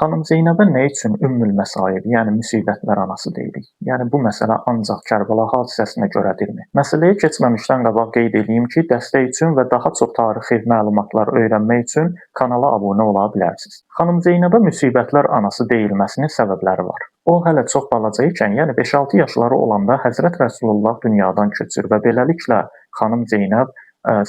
Xanım Zeynəbə nə üçün Ümmül Məsaib, yəni müsibətlər anası deyirik? Yəni bu məsələ ancaq Kərbəla hadisəsinə görədirmi? Məsələyə keçməmişdən qabaq qeyd edeyim ki, dəstək üçün və daha çox tarixi məlumatlar öyrənmək üçün kanala abunə ola bilərsiniz. Xanım Zeynəbə müsibətlər anası deyilməsinin səbəbləri var. O hələ çox balaca ikən, yəni 5-6 yaşları olanda Həzrət Rəsulullah dünyadan köçür və beləliklə xanım Zeynəb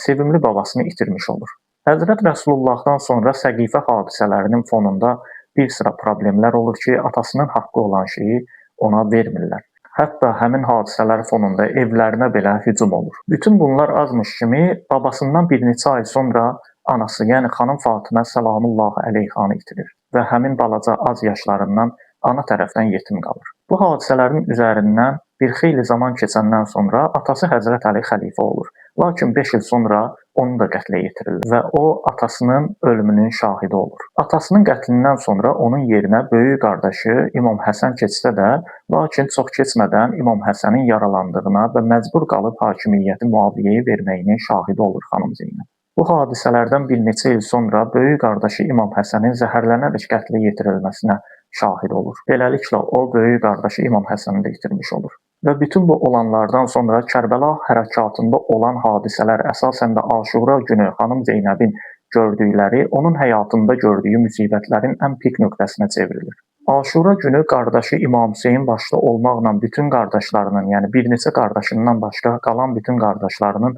sevimli babasını itirmiş olur. Həzrət Rəsulullahdan sonra Səqifə hadisələrinin fonunda bir sıra problemlər olur ki, atasının haqqı olan şeyi ona vermirlər. Hətta həmin hadisələr fonunda evlərinə belə hücum olur. Bütün bunlar azmış kimi babasından bir neçə ay sonra anası, yəni xanım Fatimə Səlamullah əleyhanı itirir və həmin balaca az yaşlarından ana tərəfdən yetim qalır. Bu hadisələrin üzərindən bir xeyli zaman keçəndən sonra atası Həzrət Əli xəlifə olur. Lakin 5 il sonra onu da qətlə yetirilir və o atasının ölümünün şahidi olur. Atasının qətlindən sonra onun yerinə böyük qardaşı İmam Həsən keçsə də, lakin çox keçmədən İmam Həsənin yaralandığına və məcbur qalıb hakimiyyəti Muaviyyəyə verməyinin şahidi olur xanım Zeynəb. Bu hadisələrdən bir neçə il sonra böyük qardaşı İmam Həsənin zəhərlənərək qətlə yetirilməsinə şahid olur. Beləliklə o böyük qardaşı İmam Həsəni də itirmiş olur. Və bütün bu olanlardan sonra Kərbəla hərəkatında olan hadisələr əsasən də Aşura günü xanım Zeynəbin gördükləri, onun həyatında gördüyü müsibətlərin ən pik nöqtəsinə çevrilir. Aşura günü qardaşı İmam Hüseyn başda olmaqla bütün qardaşlarının, yəni bir neçə qardaşından başqa qalan bütün qardaşlarının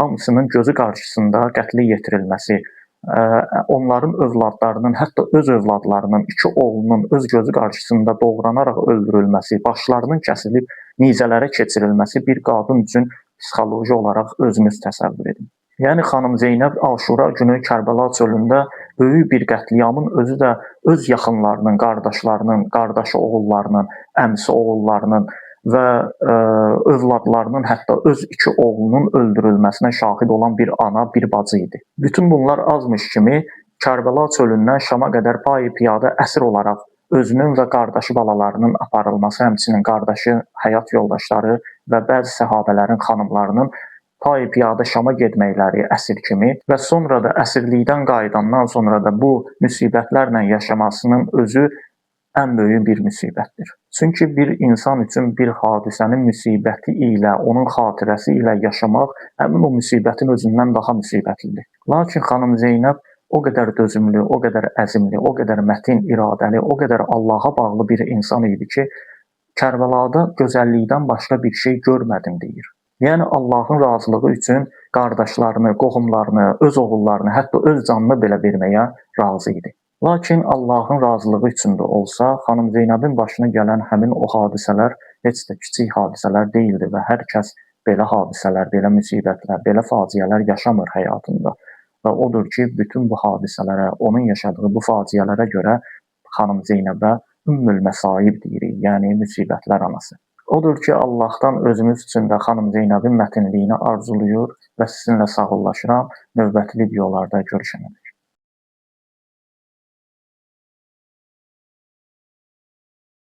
hamısının gözü qarşısında qətlə yetirilməsi, onların övladlarının, hətta öz övladlarının, 2 oğlunun öz gözü qarşısında doğranaraq öldürülməsi, başlarının kəsilib nizələrə keçirilməsi bir qadın üçün psixoloji olaraq özünüz təsəvvür edin. Yəni xanım Zeynəb Aşura günü Kərbəla çölündə böyük bir qətliamın özü də öz yaxınlarının, qardaşlarının, qardaşı oğullarının, əmisi oğullarının və övladlarının, hətta öz 2 oğlunun öldürülməsinə şahid olan bir ana, bir bacı idi. Bütün bunlar azmış kimi Kərbəla çölündən Şama qədər payı-piyada əsir olaraq özünün və qardaşı balalarının aparılması, həmçinin qardaşı, həyat yoldaşları və bəzi səhabələrin xanımlarının payı-piyada Şama getməkləri əsir kimi və sonra da əsirlikdən qayıdandan sonra da bu müsibətlərlə yaşamasının özü ən böyük bir müsibətdir. Çünki bir insan üçün bir hadisənin müsibəti ilə, onun xatirəsi ilə yaşamaq həmin o müsibətin özündən daha müsibətlidir. Lakin xanım Zeynəb o qədər dözümlü, o qədər əzimli, o qədər mətin iradəli, o qədər Allaha bağlı bir insan idi ki, Kərbəlada gözəllikdən başqa bir şey görmədim deyir. Yəni Allahın razılığı üçün qardaşlarını, qohumlarını, öz oğullarını, hətta öz canını belə verməyə razı idi. Lakin Allahın razılığı üçün də olsa, xanım Zeynəbin başına gələn həmin o hadisələr heç də kiçik hadisələr deyildi və hər kəs belə hadisələr, belə müsibətlər, belə faciələr yaşamır həyatında. Və odur ki, bütün bu hadisələrə, onun yaşadığı bu faciələrə görə xanım Zeynəbə Ümmül Məsaib deyirik, yəni müsibətlər anası. Odur ki, Allahdan özümüz üçün də xanım Zeynəbin mətinliyini arzulayır və sizinlə sağollaşıram. Növbəti videolarda görüşənədək.